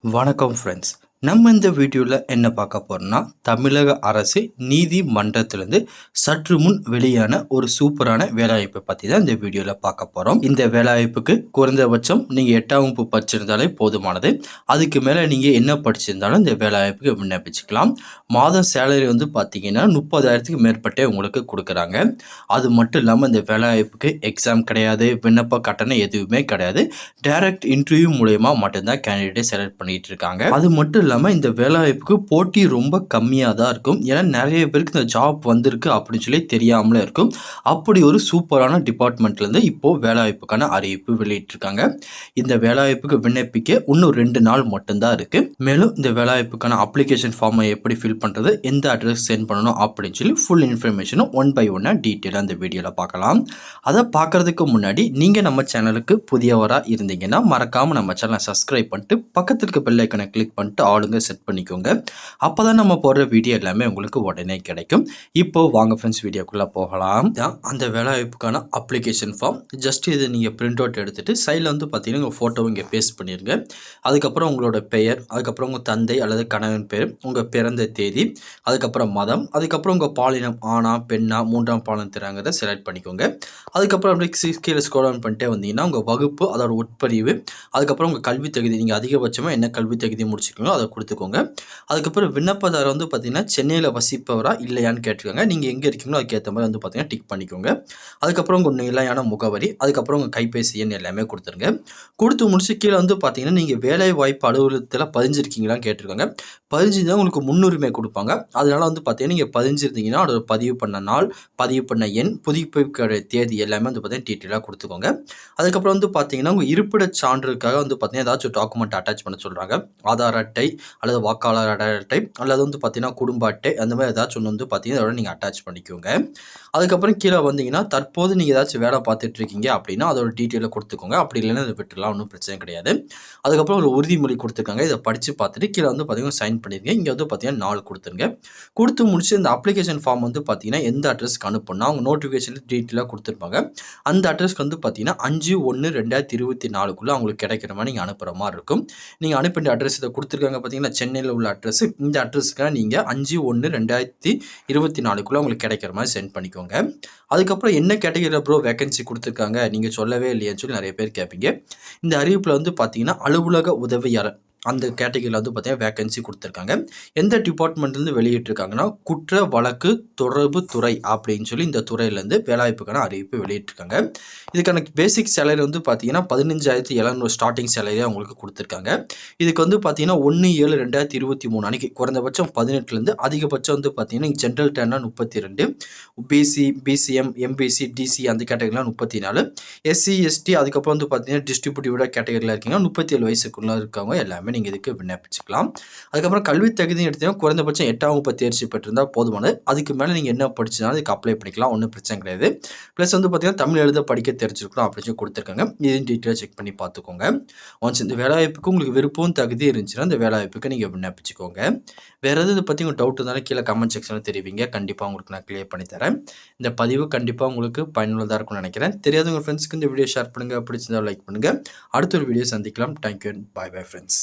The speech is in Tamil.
வணக்கம் ஃப்ரெண்ட்ஸ். நம்ம இந்த வீடியோவில் என்ன பார்க்க போகிறோம்னா, தமிழக அரசு நீதிமன்றத்திலிருந்து சற்று முன் வெளியான ஒரு சூப்பரான வேலைவாய்ப்பை பற்றி தான் இந்த வீடியோவில் பார்க்க போகிறோம். இந்த வேலைவாய்ப்புக்கு குறைந்தபட்சம் நீங்கள் 8ஆம் வகுப்பு படிச்சிருந்தாலே போதுமானது. அதுக்கு மேலே நீங்கள் என்ன படிச்சிருந்தாலும் இந்த வேலைவாய்ப்புக்கு விண்ணப்பிச்சுக்கலாம். மாதம் சேலரி வந்து பார்த்தீங்கன்னா 30,000க்கு மேற்பட்டே உங்களுக்கு கொடுக்குறாங்க. அது மட்டும் இல்லாமல் இந்த வேலைவாய்ப்புக்கு எக்ஸாம் கிடையாது, விண்ணப்ப கட்டணம் எதுவுமே கிடையாது. டைரக்ட் இன்டர்வியூ மூலயமா மட்டும்தான் கேண்டிடேட்டை செலக்ட் பண்ணிட்டு இருக்காங்க. அது மட்டும் இல்லாமல் இந்த வேலைவாய்ப்புக்கு போட்டி ரொம்ப கம்மியாக தான் இருக்கும். ஏன்னா நிறைய பேருக்கு இந்த ஜாப் வந்திருக்கு அப்படின்னு சொல்லி தெரியாமலே இருக்கும். அப்படி ஒரு சூப்பரான டிபார்ட்மெண்ட்லேருந்து இப்போது வேலைவாய்ப்புக்கான அறிவிப்பு வெளியிட்டிருக்காங்க. இந்த வேலைவாய்ப்புக்கு விண்ணப்பிக்க இன்னும் 2 நாள் மட்டும்தான் இருக்குது. மேலும் இந்த வேலைவாய்ப்புக்கான அப்ளிகேஷன் ஃபார்மை எப்படி ஃபில் பண்ணுறது, எந்த அட்ரஸ் சென்ட் பண்ணணும் அப்படின்னு சொல்லி ஃபுல் இன்ஃபர்மேஷனும் ஒன் பை ஒன்னாக டீட்டெயிலாக இந்த வீடியோவில் பார்க்கலாம். அதை பார்க்குறதுக்கு முன்னாடி நீங்கள் நம்ம சேனலுக்கு புதியவராக இருந்தீங்கன்னா மறக்காமல் நம்ம சேனலை சப்ஸ்கிரைப் பண்ணிட்டு பக்கத்தில் இருக்க பெல் ஐக்கனை கிளிக் பண்ணிட்டு ஆளுங்க செட் பண்ணிக்கோங்க. அப்போ தான் நம்ம போடுற வீடியோ எல்லாமே உங்களுக்கு உடனே கிடைக்கும். இப்போ வாங்க ஃப்ரெண்ட்ஸ் வீடியோக்குள்ளே போகலாம். அந்த வேலைவாய்ப்புக்கான அப்ளிகேஷன் ஃபார்ம் ஜஸ்ட் இதை நீங்கள் பிரிண்ட் அவுட் எடுத்துகிட்டு சைடில் வந்து பார்த்தீங்கன்னா உங்கள் ஃபோட்டோவை இங்கே பேஸ்ட் பண்ணிடுங்க. அதுக்கப்புறம் உங்களோட பெயர், அதுக்கப்புறம் உங்கள் தந்தை அல்லது கணவன் பேர், உங்கள் பிறந்த தேதி, அதுக்கப்புறம் மதம், அதுக்கப்புறம் உங்கள் பாலினம் ஆணா பெண்ணா 3ஆம் பாலினத்தினங்கிறத செலக்ட் பண்ணிக்கோங்க. அதுக்கப்புறம் அப்படியே கீழே ஸ்க்ரோல் டவுன் பண்ணிட்டே வந்தீங்கன்னா உங்கள் வகுப்பு, அதோட உட்பிரிவு, அதுக்கப்புறம் உங்கள் கல்வி தகுதி, நீங்கள் அதிகபட்சமாக என்ன கல்வி தகுதி முடிச்சிருக்கீங்களோ அதை கொடுத்துக்கோங்க. அதுக்கப்புறம் விண்ணப்பதாரர் வந்து பார்த்தீங்கன்னா சென்னையில் வசிப்பவரா இல்லையான்னு கேட்டிருக்காங்க. நீங்கள் எங்கே இருக்கீங்களோ அதுக்கேற்ற மாதிரி வந்து பார்த்தீங்கன்னா டிக் பண்ணிக்கோங்க. அதுக்கப்புறம் உங்கள் நிலையான முகவரி, அதுக்கப்புறம் உங்கள் கைபேசி எண் எல்லாமே கொடுத்துருங்க. கொடுத்து முடிச்சு கீழே வந்து பார்த்தீங்கன்னா நீங்கள் வேலை வாய்ப்பு அலுவலகத்தில் பதிஞ்சிருக்கீங்களான்னு கேட்டிருக்காங்க. பதிஞ்சிருந்தால் உங்களுக்கு முன்னுரிமை கொடுப்பாங்க. அதனால வந்து பார்த்தீங்கன்னா நீங்கள் பதிஞ்சிருந்தீங்கன்னா அதோட பதிவு பண்ண நாள், பதிவு பண்ண எண், புதுப்பிக்க தேதி எல்லாமே வந்து பார்த்தீங்கன்னா டீட்டெயிலாக கொடுத்துக்கோங்க. அதுக்கப்புறம் வந்து பார்த்தீங்கன்னா உங்கள் இருப்பிட சான்றுக்காக வந்து பார்த்தீங்கன்னா ஏதாச்சும் டாக்குமெண்ட் அட்டாச் பண்ண சொல்கிறாங்க. ஆதார் அட்டை அல்லது வாக்காளர் அட்டை அல்லது வந்து பார்த்தீங்கன்னா குடும்ப அட்டை, அந்த மாதிரி ஏதாச்சும் ஒன்று வந்து பார்த்தீங்கன்னா அதோட நீங்கள் அட்டாச் பண்ணிக்கோங்க. அதுக்கப்புறம் கீழே வந்தீங்கன்னா தற்போது நீங்கள் ஏதாச்சும் வேலை பார்த்துட்டு இருக்கீங்க அப்படின்னா அதோட டீட்டெயிலை கொடுத்துக்கோங்க. அப்படி இல்லைன்னா இதை விட்டுலாம், ஒன்றும் பிரச்சனை கிடையாது. அதுக்கப்புறம் ஒரு உறுதிமொழி கொடுத்துருக்காங்க. இதை படித்து பார்த்துட்டு கீழே வந்து பார்த்தீங்கன்னா சைன் பண்ணிடுங்க. இங்கே வந்து பார்த்தீங்கன்னா நாள் கொடுத்துருங்க. கொடுத்து முடிச்சு இந்த அப்ளிகேஷன் ஃபார்ம் வந்து பார்த்தீங்கன்னா எந்த அட்ரஸ்க்கு அனுப்பணும்னா அவங்க நோட்டிஃபிகேஷனில் டீட்டெயிலாக கொடுத்துருப்பாங்க. அந்த அட்ரஸ்க்கு வந்து பார்த்தீங்கன்னா 5/1/2024 அவங்களுக்கு கிடைக்கிற மாதிரி நீங்கள் அனுப்புகிற மாதிரி இருக்கும். நீங்கள் அனுப்பின அட்ரஸ் இதை கொடுத்துருக்காங்க பார்த்தீங்கன்னா சென்னையில் உள்ள அட்ரஸ். இந்த அட்ரஸ்க்கு நீங்கள் 5/1/2024 உங்களுக்கு கிடைக்கிற மாதிரி சென்ட் பண்ணிக்கோங்க. அதுக்கப்புறம் என்ன கேட்டகரியில் ப்ரோ வேகன்சி கொடுத்துருக்காங்க நீங்கள் சொல்லவே இல்லையான்னு சொல்லி நிறைய பேர் கேட்பீங்க. இந்த அறிவிப்பில் வந்து பார்த்தீங்கன்னா அலுவலக உதவியாளர் அந்த கேட்டகரியில் வந்து பார்த்தீங்கன்னா வேகன்சி கொடுத்துருக்காங்க. எந்த டிபார்ட்மெண்ட்லேருந்து வெளியிட்டிருக்காங்கன்னா குற்ற வழக்கு தொடர்பு துறை அப்படின்னு சொல்லி இந்த துறையிலேருந்து வேலைவாய்ப்புக்கான அறிவிப்பு வெளியிட்டிருக்காங்க. இதுக்கான பேசிக் சேலரி வந்து பார்த்தீங்கன்னா 15,700 ஸ்டார்டிங் சேலரியாக உங்களுக்கு கொடுத்துருக்காங்க. இதுக்கு வந்து பார்த்தீங்கன்னா 1/7/2023 அன்றைக்கி குறைந்தபட்சம் 18லேருந்து அதிகபட்சம் வந்து பார்த்தீங்கன்னா ஜென்ரல் டேர்னா 32, பிசி, பிசிஎம், எம்பிசி, டிசி அந்த கேட்டகரிலாம் 34, எஸ்சி, எஸ்டி, அதுக்கப்புறம் வந்து பார்த்தீங்கன்னா டிஸ்ட்ரிபியூட்டிவ் கேட்டகரியில் இருக்கீங்கன்னா 37 வயசுக்குள்ள இருக்கவங்க எல்லாமே நீங்கள் இதுக்கு விண்ணப்பிச்சுக்கலாம். அதுக்கப்புறம் கல்வி தகுதி எடுத்தீங்கன்னா குறைந்தபட்சம் 8ஆம் வகுப்பு தேர்ச்சி பெற்றிருந்தால் போதுமானது. அதுக்கு மேலே நீங்கள் என்ன படிச்சதாலும் இதுக்கு அப்ளை பண்ணிக்கலாம், ஒன்றும் பிரச்சனை கிடையாது. ப்ளஸ் வந்து பார்த்தீங்கன்னா தமிழ் எழுத படிக்க தெரிஞ்சிருக்கணும் அப்படின்னு சொல்லி கொடுத்துருக்காங்க. இதையும் டீட்டெயிலாக செக் பண்ணி பார்த்துக்கோங்க. ஒன்ஸ் இந்த வேலைவாய்ப்புக்கு உங்களுக்கு விருப்பம் தகுதி இருந்துச்சுன்னா இந்த வேலைவாய்ப்புக்கு நீங்கள் விண்ணப்பிச்சுக்கோங்க. வேறு எது இதை பற்றி உங்களுக்கு டவுட் இருந்தாலும் கீழே கமெண்ட் செக்ஷனில் தெரிவிங்க. கண்டிப்பாக உங்களுக்கு நான் கிளியர் பண்ணி தரேன். இந்த பதிவு கண்டிப்பாக உங்களுக்கு பயனுள்ளதாக இருக்கும்னு நினைக்கிறேன். தெரியாதவங்க ஃப்ரெண்ட்ஸ்க்கு இந்த வீடியோ ஷேர் பண்ணுங்கள், பிடிச்சிருந்தால் லைக் பண்ணுங்கள். அடுத்த ஒரு வீடியோ சந்திக்கலாம். Thank you and bye bye friends.